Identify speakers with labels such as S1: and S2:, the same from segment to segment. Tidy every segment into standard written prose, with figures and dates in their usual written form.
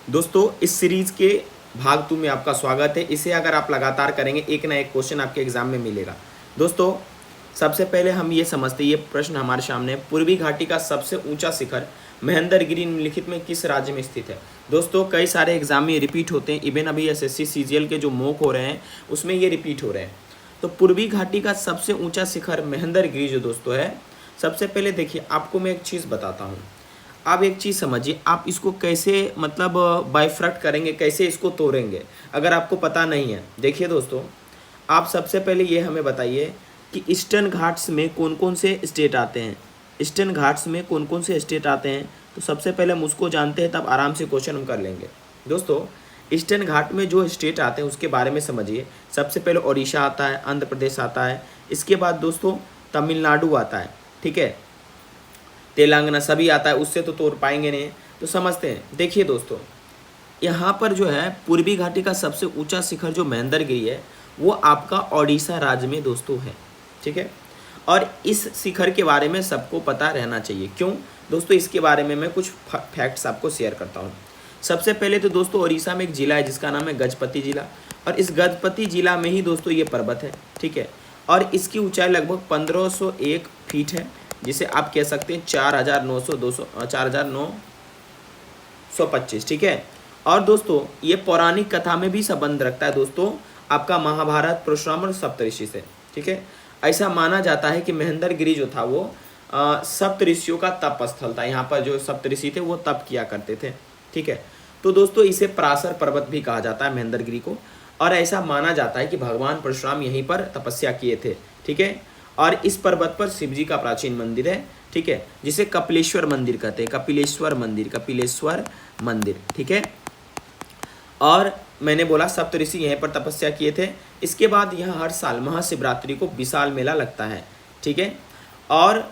S1: दोस्तों इस सीरीज के भाग 2 में आपका स्वागत है। इसे अगर आप लगातार करेंगे एक ना एक क्वेश्चन आपके एग्जाम में मिलेगा। दोस्तों सबसे पहले हम ये समझते हैं, ये प्रश्न हमारे सामने है, पूर्वी घाटी का सबसे ऊंचा शिखर महेंद्रगिरी निम्नलिखित में किस राज्य में स्थित है। दोस्तों कई सारे एग्जाम में रिपीट होते हैं, इवन अभी एसएससी सीजीएल के जो मॉक हो रहे हैं उसमें ये रिपीट हो रहे हैं। तो पूर्वी घाटी का सबसे ऊंचा शिखर महेंद्रगिरी जो दोस्तों है, सबसे पहले देखिए आपको मैं एक चीज़ बताता हूँ। आप एक चीज़ समझिए, आप इसको कैसे मतलब बाइफ्रैक्ट करेंगे, कैसे इसको तोड़ेंगे अगर आपको पता नहीं है। देखिए दोस्तों, आप सबसे पहले ये हमें बताइए कि ईस्टर्न घाट्स में कौन कौन से स्टेट आते हैं। ईस्टर्न घाट्स में कौन कौन से स्टेट आते हैं, तो सबसे पहले हम उसको जानते हैं, तब आराम से क्वेश्चन हम कर लेंगे। दोस्तों ईस्टर्न घाट में जो स्टेट आते हैं उसके बारे में समझिए। सबसे पहले उड़ीसा आता है, आंध्र प्रदेश आता है, इसके बाद दोस्तों तमिलनाडु आता है, ठीक है, तेलंगाना सभी आता है, उससे तो तोड़ पाएंगे नहीं। तो समझते हैं। देखिए दोस्तों, यहाँ पर जो है पूर्वी घाटी का सबसे ऊंचा शिखर जो महेंद्रगिरी है वो आपका ओडिशा राज्य में दोस्तों है, ठीक है। और इस शिखर के बारे में सबको पता रहना चाहिए। क्यों दोस्तों, इसके बारे में मैं कुछ फैक्ट्स आपको शेयर करता हूँ। सबसे पहले तो दोस्तों उड़ीसा में एक जिला है जिसका नाम है गजपति जिला, और इस गजपति जिला में ही दोस्तों ये पर्वत है, ठीक है। और इसकी ऊंचाई लगभग 1501 फीट है, जिसे आप कह सकते हैं 4925, ठीक है। और दोस्तों ये पौराणिक कथा में भी संबंध रखता है दोस्तों, आपका महाभारत, परशुराम और सप्तऋषि से, ठीक है। ऐसा माना जाता है कि महेंद्रगिरी जो था वो सप्तऋषियों का तप स्थल था। यहाँ पर जो सप्तऋषि थे वो तप किया करते थे, ठीक है। तो दोस्तों इसे पराशर पर्वत भी कहा जाता है महेंद्रगिरी को, और ऐसा माना जाता है कि भगवान परशुराम यहीं पर तपस्या किए थे, ठीक है। और इस पर्वत पर शिव जी का प्राचीन मंदिर है, ठीक है, जिसे कपिलेश्वर मंदिर कहते हैं, कपिलेश्वर मंदिर, ठीक है। और मैंने बोला सप्तऋषि यहीं पर तपस्या किए थे। इसके बाद यहाँ हर साल महाशिवरात्रि को विशाल मेला लगता है, ठीक है। और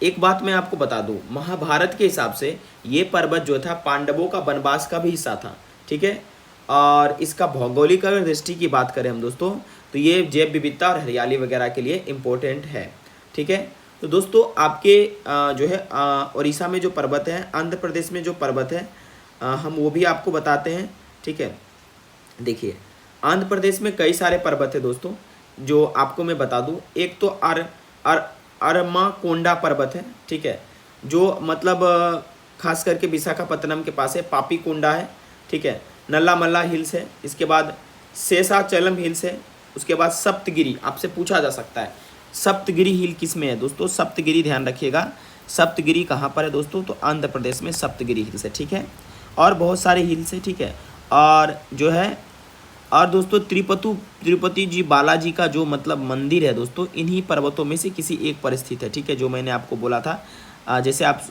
S1: एक बात मैं आपको बता दूं, महाभारत के हिसाब से ये पर्वत जो था पांडवों का वनवास का भी हिस्सा था, ठीक है। और इसका भौगोलिक अगर दृष्टि की बात करें हम दोस्तों, तो ये जैव विविधता और हरियाली वगैरह के लिए इम्पोर्टेंट है, ठीक है। तो दोस्तों आपके जो है उड़ीसा में जो पर्वत है, आंध्र प्रदेश में जो पर्वत है, हम वो भी आपको बताते हैं, ठीक है। देखिए आंध्र प्रदेश में कई सारे पर्वत है दोस्तों, जो आपको मैं बता दूं। एक तो अरमाकोंडा पर्वत है, ठीक है, जो मतलब खास करके विशाखापत्तनम के पास है। पापीकोंडा है, ठीक है, नल्लामल्ला हिल्स है, इसके बाद शेषाचलम हिल्स है, उसके बाद सप्तगिरी। आपसे पूछा जा सकता है सप्तगिरी हिल किस में है दोस्तों, सप्तगिरी ध्यान रखिएगा, सप्तगिरी कहाँ पर है दोस्तों, तो आंध्र प्रदेश में सप्तगिरी हिल्स है, ठीक है। और बहुत सारे हिल्स है, ठीक है। और जो है और दोस्तों तिरुपति जी बालाजी का जो मतलब मंदिर है दोस्तों, इन्हीं पर्वतों में से किसी एक पर स्थित है, ठीक है, जो मैंने आपको बोला था। जैसे आप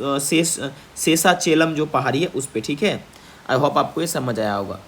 S1: शेषाचलम जो पहाड़ी है उस पर, ठीक है। आई होप आपको ये समझ आया होगा।